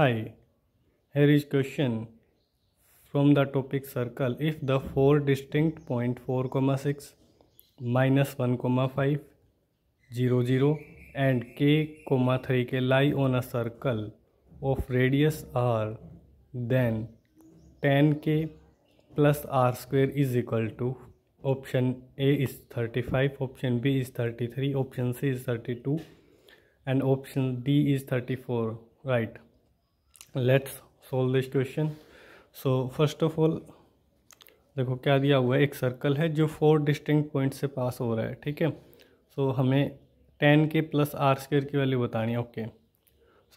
Hi, here is question from the topic circle. If the four distinct point 4, 6, minus 1, 5, 0, 0 and k, 3 k lie on a circle of radius r, then tan k plus r square is equal to option A is 35, option B is 33, option C is 32 and option D is 34, right? Let's solve this question. So first of all देखो क्या दिया हुआ है, एक circle है जो 4 distinct point से पास हो रहा है, ठीक है। सो हमें tan के प्लस आर स्क्वायर की वैल्यू बतानी है, ओके।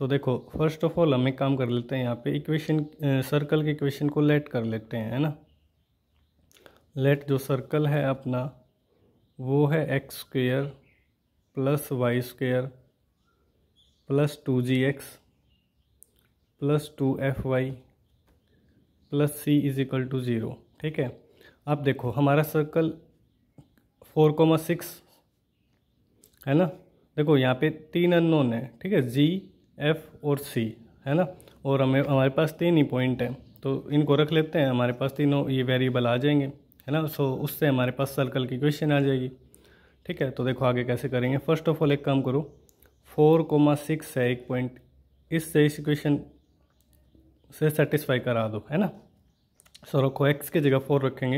सो देखो फर्स्ट ऑफ ऑल हम एक काम कर लेते हैं, यहाँ पे इक्वेशन सर्कल के इक्वेशन को लेट कर लेते हैं, है ना। लेट जो सर्कल है अपना वो है X square plus Y square plus 2gx plus 2fy plus C is equal to 0, ठीक है। अब देखो हमारा सर्कल 4,6 है ना। देखो यहाँ पे 3 अननोन है, ठीक है, जी एफ और सी, है ना। और हमारे पास 3 ही पॉइंट है, तो इनको रख लेते हैं, हमारे पास तीनों ये वेरिएबल आ जाएंगे, है ना। सो उससे हमारे पास सर्कल की इक्वेशन आ जाएगी, ठीक है। तो देखो आगे कैसे करेंगे। फर्स्ट ऑफ ऑल एक काम करो, 4,6 है एक पॉइंट, इससे इस इक्वेशन से सेटिस्फाई करा दो, है ना। सो रखो एक्स की जगह 4 रखेंगे,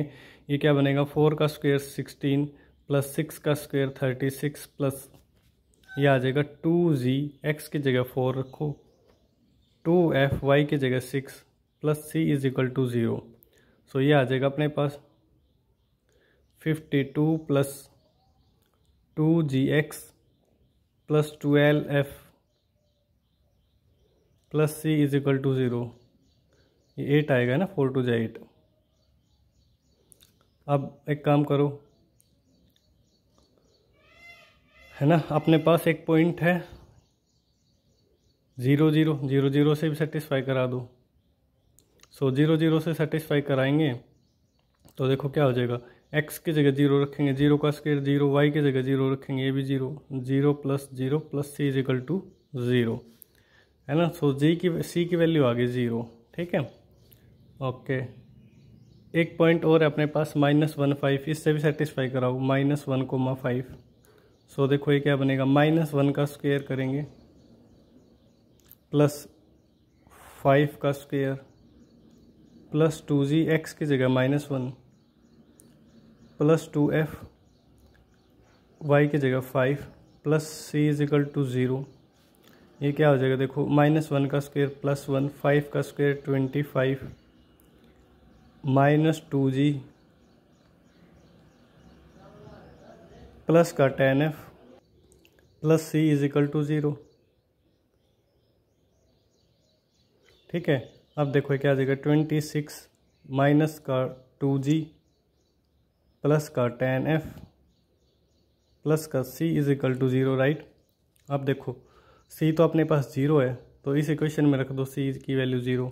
ये क्या बनेगा 4 का स्क्वायर 16 प्लस 6 का स्क्वायर 36 प्लस ये आ जाएगा 2g, एक्स की जगह 4 रखो, 2f वाई की जगह 6 plus c is equal to 0। So ये आ जाएगा अपने पास 52 plus 2gx plus 12f plus c is equal to 0। ये 8 आएगा ना, 4 2 जा 8। अब एक काम करो, है ना, अपने पास एक पॉइंट है 0 0 0 0 से भी सेटिस्फाई करा दो। सो 0 0 से सेटिस्फाई कराएंगे तो देखो क्या हो जाएगा, x की जगह 0 रखेंगे, 0 का स्क्वायर 0, y की जगह 0 रखेंगे, ये भी 0, 0 plus 0 plus c is equal to 0, है ना। सो c की वैल्यू आ गई 0, ठीक है, ओके। एक पॉइंट और है अपने पास -1,5, इससे भी सेटिस्फाई कराओ, -1,5। सो देखो ये क्या बनेगा, -1 का स्क्वायर करेंगे प्लस 5 का स्क्वायर प्लस 2g, x की जगह -1 प्लस 2f y की जगह 5 plus c is equal to 0। ये क्या हो जाएगा, देखो -1 का स्क्वायर प्लस 1, 5 का स्क्वायर 25 माइनस 2g प्लस का tan f plus c is equal to 0, ठीक है। अब देखो क्या आ जाएगा, 26 माइनस का 2g प्लस का tan f प्लस का c is equal to 0, right. अब देखो c तो अपने पास 0 है, तो इस इक्वेशन में रख दो c की वैल्यू 0,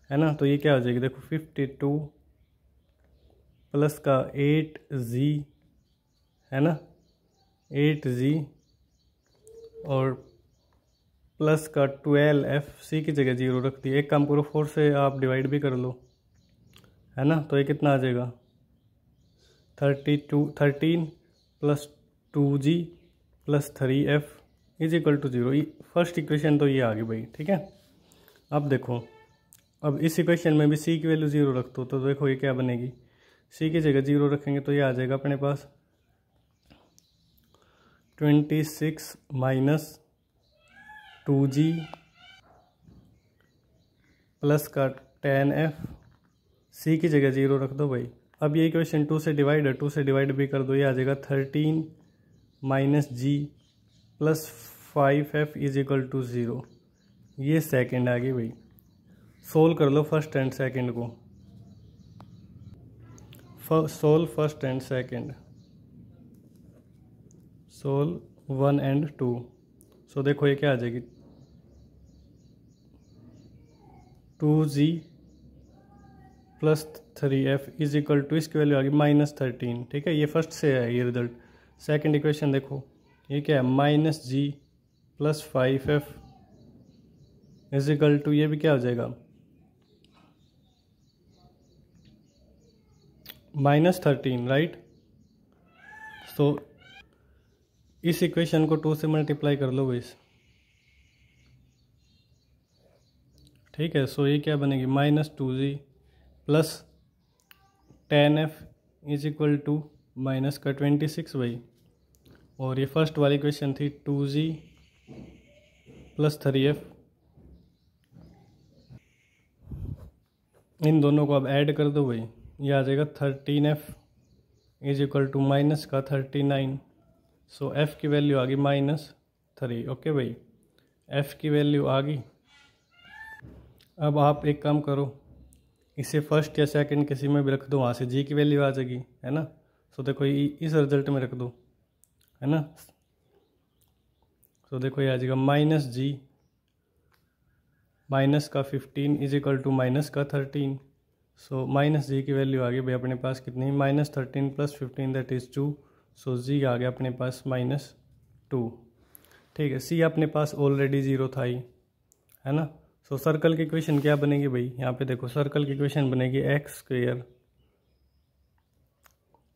है ना। तो ये क्या हो जाएगी, देखो 52 प्लस का 8g, है ना, 8g और प्लस का 12f, c की जगह 0 रख दिया। एक काम करो 4 से आप डिवाइड भी कर लो, है ना। तो ये कितना आ जाएगा 13 plus 2g plus 3f is equal to 0। First equation तो ये आ गई भाई, ठीक है। अब देखो, अब इस इक्वेशन में भी c की वैल्यू 0 रख दो, तो देखो ये क्या बनेगी, c की जगह 0 रखेंगे तो ये आ जाएगा अपने पास 26 माइनस 2g प्लस का tan f, c की जगह 0 रख दो भाई। अब ये इक्वेशन 2 से डिवाइड है, 2 से डिवाइड भी कर दो, ये आ जाएगा 13 minus g plus 5f is equal to 0। ये सेकंड आ गई भाई। सोल्व कर लो फर्स्ट एंड सेकंड को, solve first and second, solve 1 and 2। So देखो ये क्या आ जाएगी, 2g plus 3f is equal to, इसकी वैल्यू आ गई -13, ठीक है। ये फर्स्ट से है ये रिजल्ट। सेकंड इक्वेशन देखो ये क्या है, -g plus 5f is equal to, ये भी क्या हो जाएगा -13, राइट। तो इस इक्वेशन को 2 से मल्टीप्लाई कर लो गाइस, ठीक है। सो ये क्या बनेगी -2g plus 10f is equal to minus का 26 भाई। और ये फर्स्ट वाली इक्वेशन थी 2g प्लस 3f, इन दोनों को अब ऐड कर दो भाई, ये आ जाएगा 13f is equal to minus का 39। सो f की वैल्यू आ गई -3। ओके भाई, f की वैल्यू आ गई। अब आप एक काम करो, इसे फर्स्ट या सेकंड किसी में भी रख दो, वहाँ से g की वैल्यू आ जाएगी, है ना। सो देखो इस रिजल्ट में रख दो, है ना। सो देखो ये आ जाएगा -g माइनस का 15 इज इक्वल टू माइनस का 13। सो -g की वैल्यू आ गई भाई अपने पास कितनी, -13 plus 15 that is 2। So g आ गया अपने पास -2, ठीक है। c अपने पास ऑलरेडी 0 था ही, है ना। सो सर्कल की इक्वेशन क्या बनेगी भाई, यहाँ पे देखो सर्कल की इक्वेशन बनेगी x²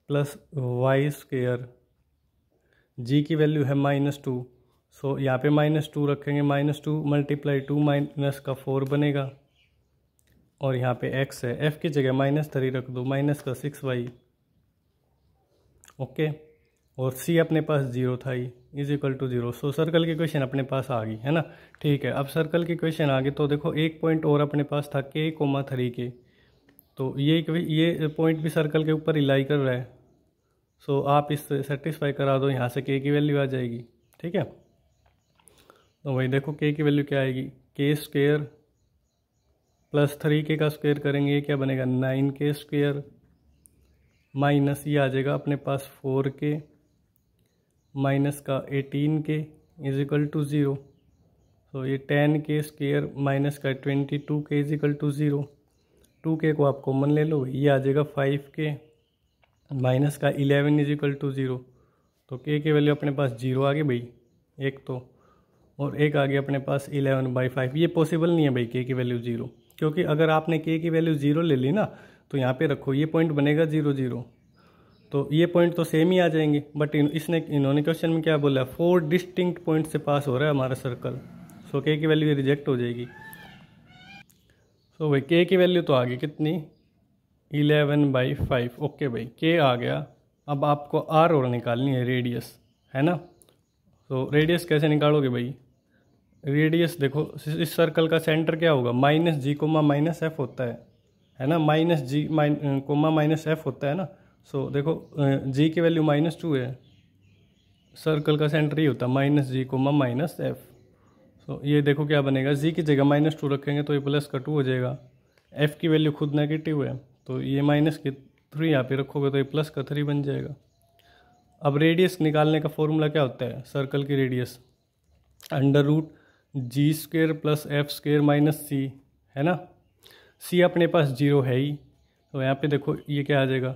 प्लस y², g की वैल्यू है -2। सो यहाँ पे -2 रखेंगे, -2 × 2 माइनस का 4 बनेगा, और यहाँ पे x है, f की जगह -3 रख दो, माइनस का 6y। ओके, और c अपने पास 0 था ही, is equal to 0। So circle की इक्वेशन अपने पास आ गई, है ना। ठीक है, अब सर्कल की इक्वेशन आ गई, तो देखो एक पॉइंट और अपने पास था k, 3k। तो ये पॉइंट भी सर्कल के ऊपर ही लाई कर रहा है। सो आप इससे सेटिस्फाई करा दो, यहाँ से k की वैल्यू आ जाएगी, ठीक है। तो भाई देखो k की वैल्यू क्या आएगी, k² प्लस 3k का स्क्वायर करेंगे, ये क्या बनेगा 9k² माइनस ये आ जाएगा अपने पास 4k माइनस का 18k इज इक्वल टू 0। तो ये 10k² माइनस का 22k is equal to 0। 2k को आप कॉमन ले लो, ये आ जाएगा 5k माइनस का 11 इज इक्वल टू 0। तो k की वैल्यू अपने पास 0 आ गई भाई एक तो, और एक आ गया अपने पास 11/5। ये पॉसिबल नहीं है भाई k की वैल्यू 0, क्योंकि अगर आपने k की वैल्यू 0 ले ली ना, तो यहाँ पे रखो ये पॉइंट बनेगा 0 0, तो ये पॉइंट तो सेम ही आ जाएंगे। बट इन्होंने क्वेश्चन में क्या बोला, 4 डिस्टिंक्ट पॉइंट से पास हो रहा है हमारा सर्कल। सो k की वैल्यू रिजेक्ट हो जाएगी। सो भाई k की वैल्यू तो आ गई कितनी 11/5। ओके भाई, k आ गया। अब आपको r और निकालनी है रेडियस, है ना। तो रेडियस कैसे निकालोगे भाई, रेडियस देखो इस सर्कल का सेंटर क्या होगा, -g, -f होता है ना, -g, -f होता है ना। सो देखो g की वैल्यू -2 है, सर्कल का सेंटर ही होता है -g, -f। सो ये देखो क्या बनेगा, g की जगह -2 रखेंगे तो ये प्लस का 2 हो जाएगा। f की वैल्यू खुद नेगेटिव है, तो ये -3 यहाँ पे रखोगे तो ये प्लस का 3 बन जाएगा। अब रेडियस निकालने का फॉर्मूला क्या होता है सर्कल की radius, √g² plus f² minus c, है ना। c अपने पास 0 है ही, तो यहाँ पे देखो ये क्या आ जाएगा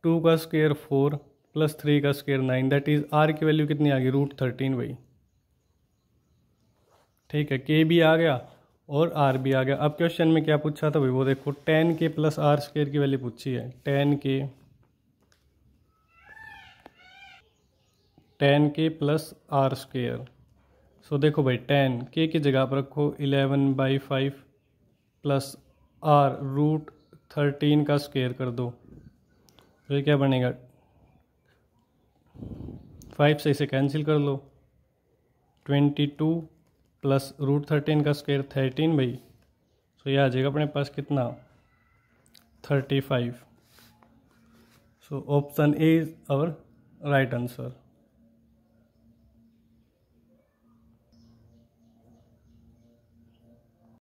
2 का स्क्वायर 4 प्लस 3 का स्क्वायर 9, दैट इज r की वैल्यू कितनी आ गई √13 भाई। ठीक है, k भी आ गया और r भी आ गया। अब क्वेश्चन में क्या पूछा था भाई, वो देखो 10k प्लस r² की वैल्यू पूछी है, 10k प्लस r²। सो देखो भाई 10k की जगह पर रखो 11/5 प्लस r √13 का स्क्वायर कर दो, तो ये क्या बनेगा 5 से इसे कैंसिल कर लो, 22 प्लस √13 का स्क्वायर 13 भाई। सो ये आ जाएगा अपने पास कितना 35। So option A is our right answer.